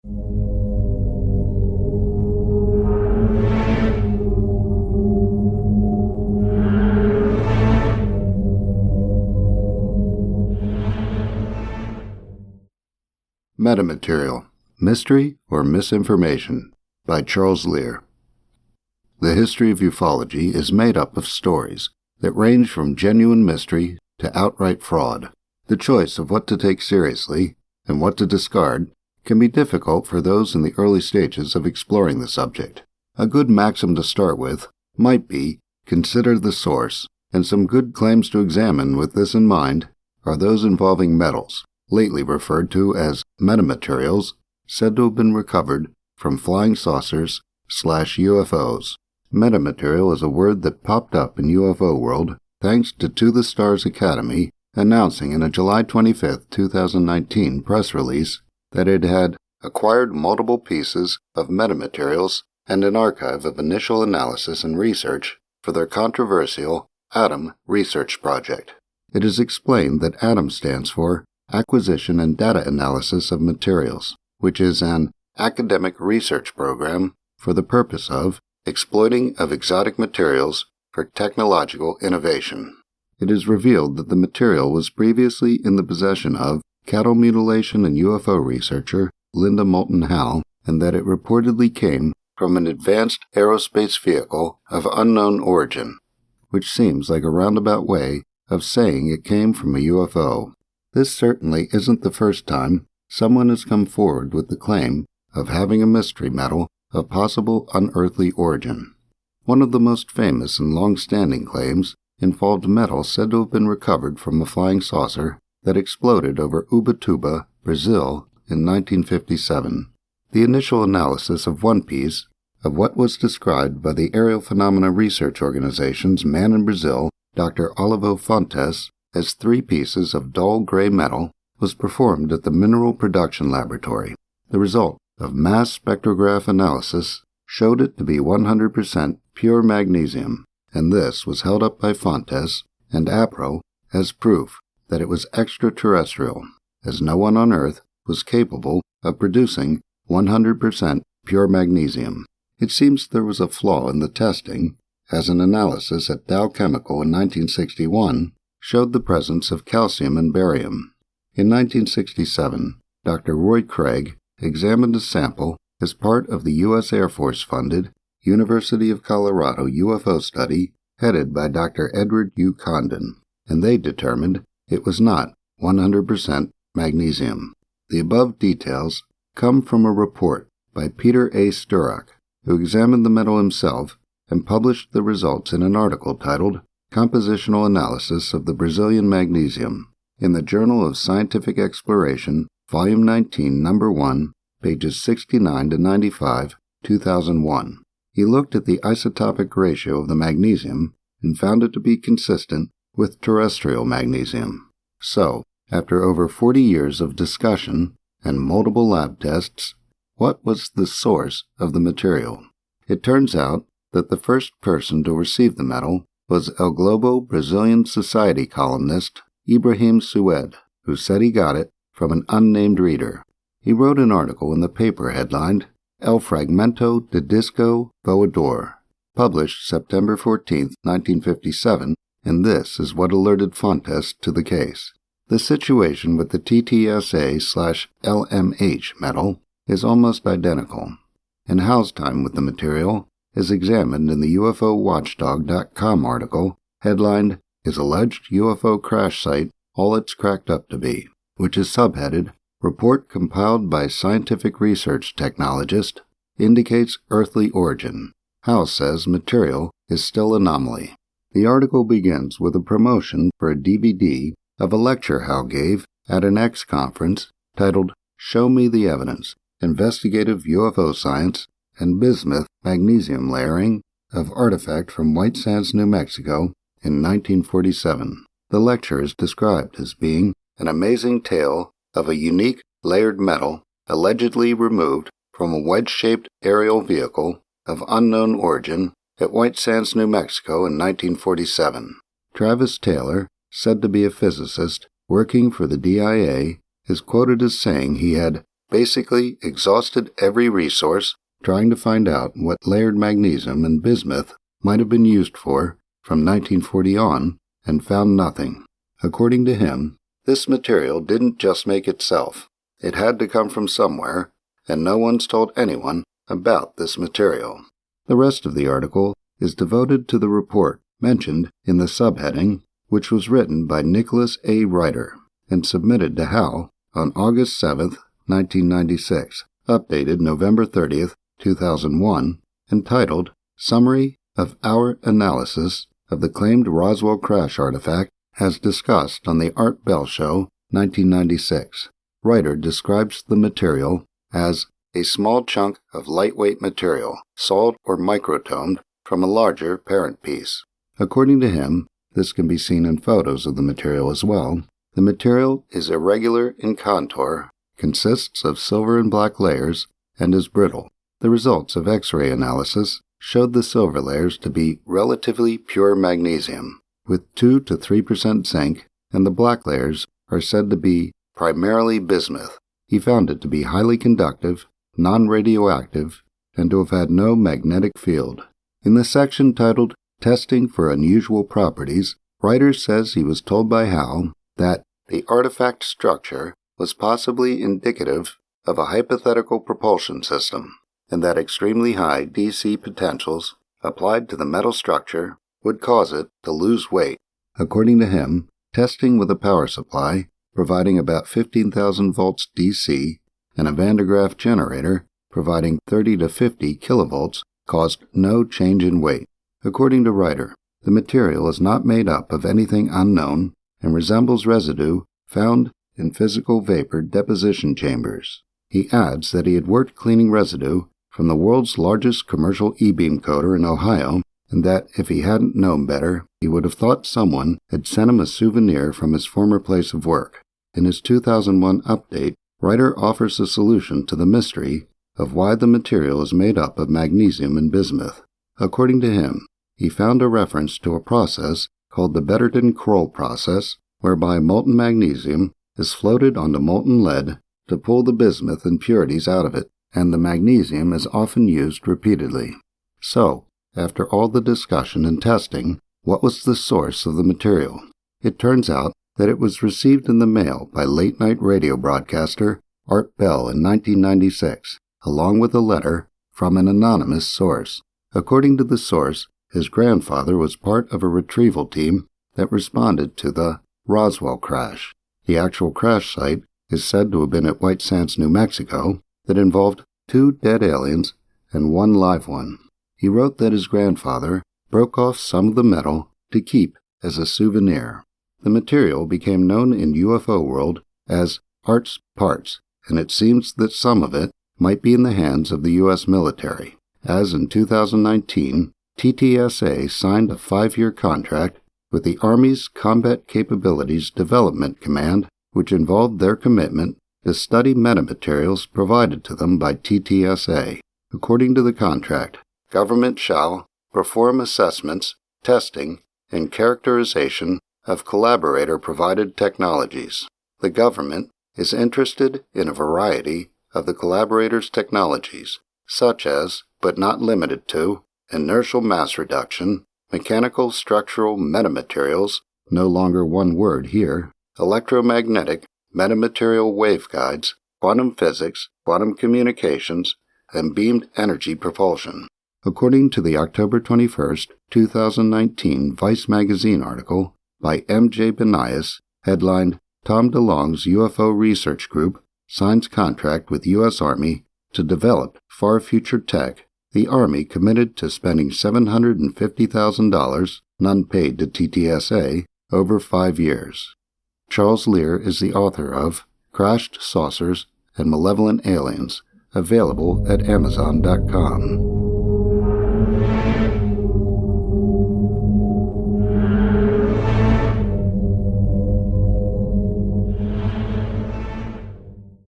Metamaterial, Mystery or Misinformation by Charles Lear. The history of ufology is made up of stories that range from genuine mystery to outright fraud. The choice of what to take seriously and what to discard can be difficult for those in the early stages of exploring the subject. A good maxim to start with might be, consider the source, and some good claims to examine with this in mind are those involving metals, lately referred to as metamaterials, said to have been recovered from flying saucers/UFOs. Metamaterial is a word that popped up in UFO world thanks to the Stars Academy announcing in a July 25, 2019 press release that it had acquired multiple pieces of metamaterials and an archive of initial analysis and research for their controversial ATOM research project. It is explained that ATOM stands for Acquisition and Data Analysis of Materials, which is an academic research program for the purpose of exploiting of exotic materials for technological innovation. It is revealed that the material was previously in the possession of cattle mutilation and UFO researcher Linda Moulton Howe, and that it reportedly came from an advanced aerospace vehicle of unknown origin, which seems like a roundabout way of saying it came from a UFO. This certainly isn't the first time someone has come forward with the claim of having a mystery metal of possible unearthly origin. One of the most famous and long-standing claims involved metal said to have been recovered from a flying saucer that exploded over Ubatuba, Brazil in 1957. The initial analysis of one piece of what was described by the Aerial Phenomena Research Organization's man in Brazil, Dr. Olivo Fontes, as 3 pieces of dull gray metal was performed at the Mineral Production Laboratory. The result of mass spectrograph analysis showed it to be 100% pure magnesium, and this was held up by Fontes and APRO as proof that it was extraterrestrial, as no one on Earth was capable of producing 100% pure magnesium. It seems there was a flaw in the testing, as an analysis at Dow Chemical in 1961 showed the presence of calcium and barium. In 1967, Dr. Roy Craig examined a sample as part of the U.S. Air Force-funded University of Colorado UFO study headed by Dr. Edward U. Condon, and they determined it was not 100% magnesium. The above details come from a report by Peter A. Sturrock, who examined the metal himself and published the results in an article titled Compositional Analysis of the Brazilian Magnesium in the Journal of Scientific Exploration, Volume 19, Number 1, pages 69 to 95, 2001. He looked at the isotopic ratio of the magnesium and found it to be consistent with terrestrial magnesium. So, after over 40 years of discussion and multiple lab tests, what was the source of the material? It turns out that the first person to receive the metal was El Globo Brazilian Society columnist Ibrahim Sued, who said he got it from an unnamed reader. He wrote an article in the paper headlined El Fragmento de Disco Voador, published September 14, 1957, and this is what alerted Fontes to the case. The situation with the TTSA/LMH metal is almost identical, and Howe's time with the material is examined in the UFOWatchdog.com article headlined Is Alleged UFO Crash Site All It's Cracked Up to Be, which is subheaded Report Compiled by Scientific Research Technologist Indicates Earthly Origin. Howe says material is still anomaly. The article begins with a promotion for a DVD of a lecture Howe gave at an X conference titled Show Me the Evidence, Investigative UFO Science and Bismuth Magnesium Layering of Artifact from White Sands, New Mexico in 1947. The lecture is described as being an amazing tale of a unique layered metal allegedly removed from a wedge-shaped aerial vehicle of unknown origin at White Sands, New Mexico in 1947. Travis Taylor, said to be a physicist working for the DIA, is quoted as saying he had basically exhausted every resource trying to find out what layered magnesium and bismuth might have been used for from 1940 on and found nothing. According to him, this material didn't just make itself. It had to come from somewhere, and no one's told anyone about this material. The rest of the article is devoted to the report mentioned in the subheading, which was written by Nicholas A. Ryder and submitted to Hal on August 7, 1996, updated November 30, 2001, entitled Summary of Our Analysis of the Claimed Roswell Crash Artifact as Discussed on the Art Bell Show, 1996. Ryder describes the material as a small chunk of lightweight material, sawed or microtomed from a larger parent piece. According to him, this can be seen in photos of the material as well. The material is irregular in contour, consists of silver and black layers, and is brittle. The results of X-ray analysis showed the silver layers to be relatively pure magnesium, with 2 to 3% zinc, and the black layers are said to be primarily bismuth. He found it to be highly conductive, non-radioactive, and to have had no magnetic field. In the section titled Testing for Unusual Properties, Ryder says he was told by Hal that the artifact structure was possibly indicative of a hypothetical propulsion system, and that extremely high DC potentials applied to the metal structure would cause it to lose weight. According to him, testing with a power supply providing about 15,000 volts DC and a Van de Graaff generator providing 30 to 50 kilovolts caused no change in weight. According to Ryder, the material is not made up of anything unknown and resembles residue found in physical vapor deposition chambers. He adds that he had worked cleaning residue from the world's largest commercial e-beam coater in Ohio, and that if he hadn't known better, he would have thought someone had sent him a souvenir from his former place of work. In his 2001 update, Ryder offers a solution to the mystery of why the material is made up of magnesium and bismuth. According to him, he found a reference to a process called the Betterton-Kroll process, whereby molten magnesium is floated onto molten lead to pull the bismuth impurities out of it, and the magnesium is often used repeatedly. So, after all the discussion and testing, what was the source of the material? It turns out that it was received in the mail by late-night radio broadcaster Art Bell in 1996, along with a letter from an anonymous source. According to the source, his grandfather was part of a retrieval team that responded to the Roswell crash. The actual crash site is said to have been at White Sands, New Mexico, that involved 2 dead aliens and 1 live one. He wrote that his grandfather broke off some of the metal to keep as a souvenir. The material became known in UFO world as Art's parts, and it seems that some of it might be in the hands of the U.S. military, as in 2019, TTSA signed a 5-year contract with the Army's Combat Capabilities Development Command, which involved their commitment to study metamaterials provided to them by TTSA. According to the contract, government shall perform assessments, testing, and characterization of collaborator-provided technologies. The government is interested in a variety of the collaborators' technologies, such as, but not limited to, inertial mass reduction, mechanical structural metamaterials, no longer one word here, electromagnetic metamaterial waveguides, quantum physics, quantum communications, and beamed energy propulsion. According to the October 21, 2019 Vice magazine article by M.J. Benias, headlined Tom DeLonge's UFO Research Group signs contract with U.S. Army to develop far future tech, the Army committed to spending $750,000, none paid to TTSA, over 5 years. Charles Lear is the author of Crashed Saucers and Malevolent Aliens, available at Amazon.com.